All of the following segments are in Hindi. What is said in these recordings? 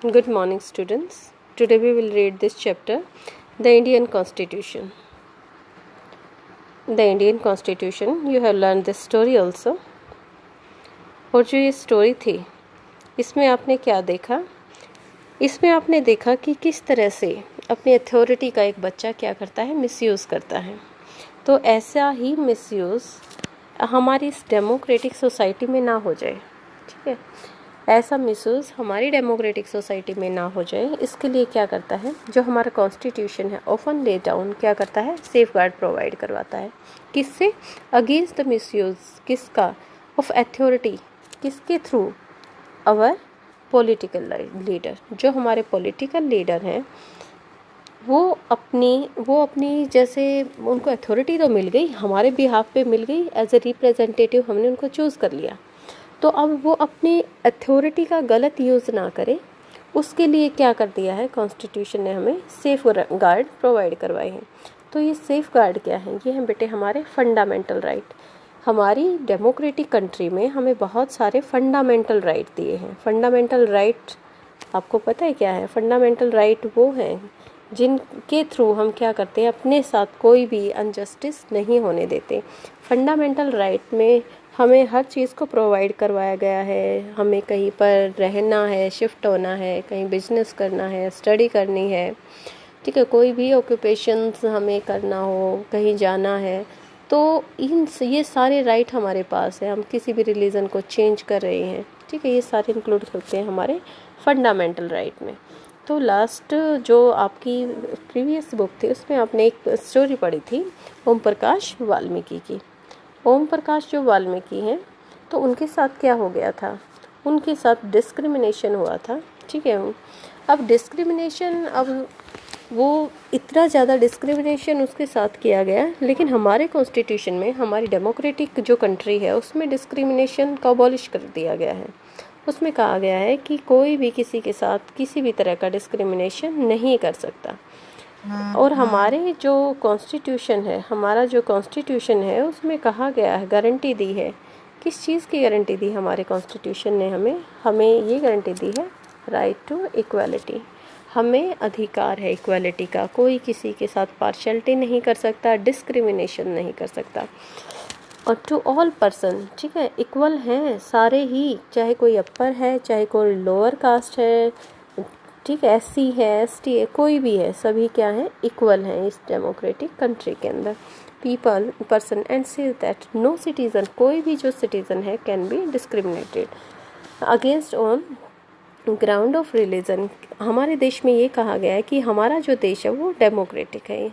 Good morning, students. Today we will read this chapter, The Indian Constitution. The Indian Constitution, you have learned this story also. और जो ये स्टोरी थी, इसमें आपने क्या देखा? इसमें आपने देखा कि किस तरह से अपनी अथॉरिटी का एक बच्चा क्या करता है, मिसयूज़ करता है। तो ऐसा ही मिसयूज़ हमारी इस डेमोक्रेटिक सोसाइटी में ना हो जाए, ठीक है। ऐसा मिसयूज़ हमारी डेमोक्रेटिक सोसाइटी में ना हो जाए, इसके लिए क्या करता है, जो हमारा कॉन्स्टिट्यूशन है ऑफन ले डाउन क्या करता है, सेफ गार्ड प्रोवाइड करवाता है। किससे? अगेंस्ट द मिसयूज़, किसका? ऑफ अथॉरिटी, किसके थ्रू? अवर पॉलिटिकल लीडर, जो हमारे पॉलिटिकल लीडर हैं वो अपनी जैसे उनको अथॉरिटी तो मिल गई, हमारे बिहाफ पे मिल गई, एज ए रिप्रेजेंटेटिव हमने उनको चूज़ कर लिया। तो अब वो अपनी अथॉरिटी का गलत यूज़ ना करे, उसके लिए क्या कर दिया है, कॉन्स्टिट्यूशन ने हमें सेफ गार्ड प्रोवाइड करवाए हैं। तो ये सेफ गार्ड क्या है? ये हैं बेटे हमारे फंडामेंटल राइट। हमारी डेमोक्रेटिक कंट्री में हमें बहुत सारे फंडामेंटल राइट दिए हैं। फंडामेंटल राइट आपको पता है क्या है? फंडामेंटल राइट वो हैं जिनके थ्रू हम क्या करते हैं, अपने साथ कोई भी अनजस्टिस नहीं होने देते। फंडामेंटल राइट में हमें हर चीज़ को प्रोवाइड करवाया गया है। हमें कहीं पर रहना है, शिफ्ट होना है, कहीं बिजनेस करना है, स्टडी करनी है, ठीक है, कोई भी ऑक्यूपेशंस हमें करना हो, कहीं जाना है, तो ये सारे राइट हमारे पास है। हम किसी भी रिलीजन को चेंज कर रहे हैं, ठीक है, ये सारे इंक्लूड करते हैं हमारे फंडामेंटल राइट में। तो लास्ट जो आपकी प्रीवियस बुक थी उसमें आपने एक स्टोरी पढ़ी थी ओम प्रकाश वाल्मीकि की। ओम प्रकाश जो वाल्मीकि हैं, तो उनके साथ क्या हो गया था, उनके साथ डिस्क्रिमिनेशन हुआ था, ठीक है। अब डिस्क्रिमिनेशन, अब वो इतना ज़्यादा डिस्क्रिमिनेशन उसके साथ किया गया, लेकिन हमारे कॉन्स्टिट्यूशन में, हमारी डेमोक्रेटिक जो कंट्री है उसमें डिस्क्रिमिनेशन को अबॉलिश कर दिया गया है। उसमें कहा गया है कि कोई भी किसी के साथ किसी भी तरह का डिस्क्रिमिनेशन नहीं कर सकता। और हमारे जो कॉन्स्टिट्यूशन है, हमारा जो कॉन्स्टिट्यूशन है उसमें कहा गया है, गारंटी दी है, किस चीज़ की गारंटी दी हमारे कॉन्स्टिट्यूशन ने हमें ये गारंटी दी है, राइट टू इक्वालिटी। हमें अधिकार है इक्वालिटी का, कोई किसी के साथ पार्शियलिटी नहीं कर सकता, डिस्क्रिमिनेशन नहीं कर सकता। और टू ऑल पर्सन, ठीक है, इक्वल हैं सारे ही, चाहे कोई अपर है, चाहे कोई लोअर कास्ट है, ठीक है, एससी है, एसटी है, कोई भी है, सभी क्या है, इक्वल हैं इस डेमोक्रेटिक कंट्री के अंदर। People person and say that no citizen, कोई भी जो सिटीज़न है can be discriminated against on ground of religion. हमारे देश में ये कहा गया है कि हमारा जो देश है वो डेमोक्रेटिक है,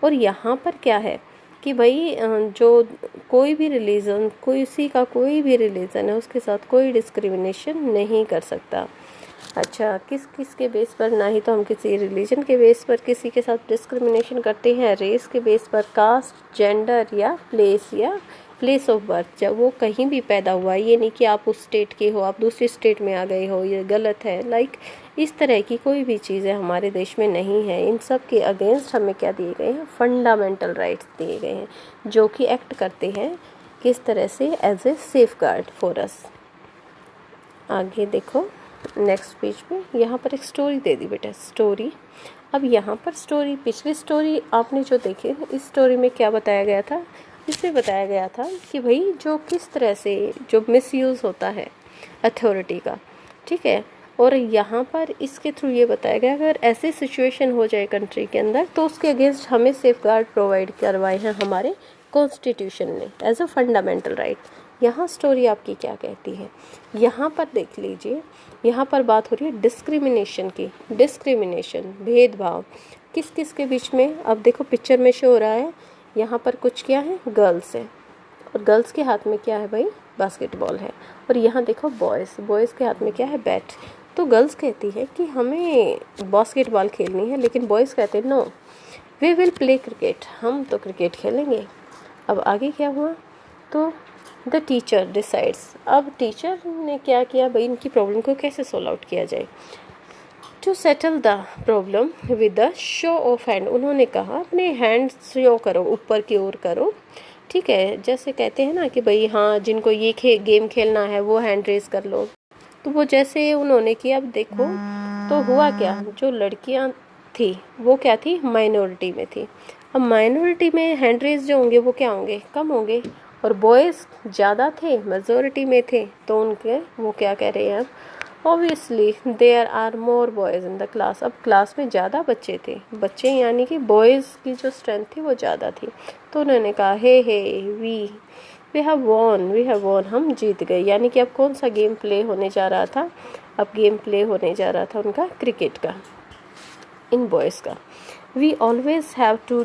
और यहाँ पर क्या है कि भाई जो कोई भी रिलीजन, कोई भी रिलीजन है उसके साथ कोई डिस्क्रिमिनेशन नहीं कर सकता। अच्छा, किस के बेस पर? ना ही तो हम किसी रिलीजन के बेस पर किसी के साथ डिस्क्रिमिनेशन करते हैं, रेस के बेस पर, कास्ट, जेंडर या प्लेस ऑफ बर्थ, जब वो कहीं भी पैदा हुआ, ये नहीं कि आप उस स्टेट के हो, आप दूसरी स्टेट में आ गए हो, ये गलत है। इस तरह की कोई भी चीज़ें हमारे देश में नहीं है। इन सब के अगेंस्ट हमें क्या दिए गए हैं, फंडामेंटल राइट्स दिए गए हैं, जो कि एक्ट करते हैं किस तरह से, as a safeguard for us. आगे देखो नेक्स्ट पेज पे, यहाँ पर एक स्टोरी दे दी बेटा, स्टोरी। अब यहाँ पर स्टोरी, पिछली स्टोरी आपने जो देखी, इस स्टोरी में क्या बताया गया था, इसमें बताया गया था कि भाई जो किस तरह से जो मिसयूज़ होता है अथॉरिटी का, ठीक है। और यहाँ पर इसके थ्रू ये बताया गया अगर ऐसी सिचुएशन हो जाए कंट्री के अंदर, तो उसके अगेंस्ट हमें सेफ गार्ड प्रोवाइड करवाए हैं हमारे कॉन्स्टिट्यूशन ने एज अ फंडामेंटल राइट। यहाँ स्टोरी आपकी क्या कहती है, यहाँ पर देख लीजिए, यहाँ पर बात हो रही है डिस्क्रिमिनेशन की। डिस्क्रिमिनेशन, भेदभाव किस किस के बीच में? अब देखो पिक्चर में शो हो रहा है, यहाँ पर कुछ क्या है, गर्ल्स है, और गर्ल्स के हाथ में क्या है भाई, बास्केटबॉल है। और यहाँ देखो बॉयज़ के हाथ में क्या है, बैट। तो गर्ल्स कहती है कि हमें बास्केटबॉल खेलनी है, लेकिन बॉयज़ कहते हैं no, we will play cricket, हम तो क्रिकेट खेलेंगे। अब आगे क्या हुआ, तो द टीचर डिसाइड्स, अब टीचर ने क्या किया भाई, इनकी प्रॉब्लम को कैसे सोल्व आउट किया जाए। To settle the problem with the show of hand, उन्होंने कहा अपने हैंड शो करो, ऊपर की ओर करो, ठीक है। जैसे कहते हैं ना कि भाई हाँ, जिनको ये गेम खेलना है वो हैंड रेस कर लो, तो वो जैसे उन्होंने किया। अब देखो तो हुआ क्या, जो लड़कियां थी वो क्या थी, माइनॉरिटी में थी। अब माइनॉरिटी में हैंड रेज जो होंगे वो क्या होंगे, कम होंगे, और बॉयज़ ज़्यादा थे, मेजॉरिटी में थे, तो उनके वो क्या कह रहे हैं, obviously there are more boys in the class. अब क्लास में ज़्यादा बच्चे थे, बच्चे यानी कि बॉयज़ की जो स्ट्रेंथ थी वो ज़्यादा थी। तो उन्होंने कहा हे वी हैव वॉन, हम जीत गए। यानी कि अब कौन सा गेम प्ले होने जा रहा था, अब गेम प्ले होने जा रहा था उनका क्रिकेट का, इन बॉयज़ का। We always have to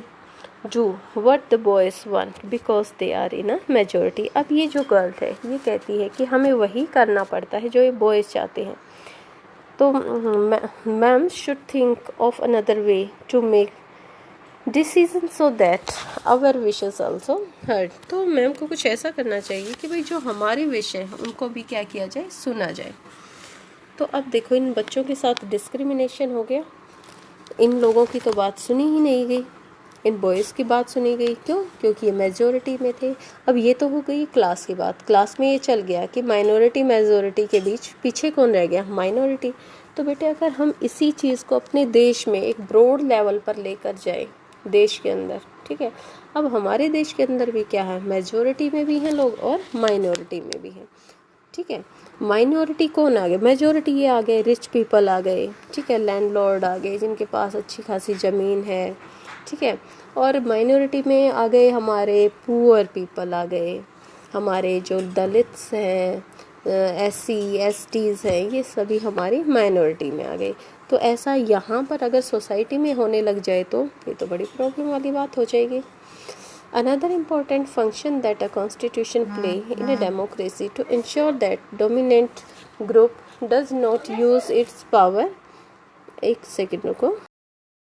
do what the boys want because they are in a majority. अब ये जो गर्ल है ये कहती है कि हमें वही करना पड़ता है जो ये बॉयज़ चाहते हैं। तो ma'am should think of another way to make decision so that our wishes also heard. तो मैम को कुछ ऐसा करना चाहिए कि भाई जो हमारे विश है उनको भी क्या किया जाए, सुना जाए। तो अब देखो इन बच्चों के साथ डिस्क्रिमिनेशन हो गया, इन लोगों की तो बात सुनी ही नहीं गई, इन बॉयज़ की बात सुनी गई। क्यों, क्योंकि ये मेजॉरिटी में थे। अब ये तो हो गई क्लास की बात, क्लास में ये चल गया कि माइनॉरिटी मेजॉरिटी के बीच पीछे कौन रह गया, माइनॉरिटी। तो बेटे अगर हम इसी चीज़ को अपने देश में एक ब्रॉड लेवल पर लेकर जाए, देश के अंदर, ठीक है, अब हमारे देश के अंदर भी क्या है, मेजॉरिटी में भी हैं लोग और माइनॉरिटी में भी हैं, ठीक है। माइनॉरिटी कौन आ गए, मेजॉरिटी ये आ गए, रिच पीपल आ गए, ठीक है, लैंडलॉर्ड आ गए जिनके पास अच्छी खासी ज़मीन है, ठीक है। और माइनॉरिटी में आ गए हमारे पुअर पीपल आ गए, हमारे जो दलित्स हैं, SC STs हैं, ये सभी हमारी माइनॉरिटी में आ गए। तो ऐसा यहाँ पर अगर सोसाइटी में होने लग जाए तो ये तो बड़ी प्रॉब्लम वाली बात हो जाएगी। Another important function that a constitution play in a democracy to ensure that dominant group does not use its power। एक सेकंड रुको।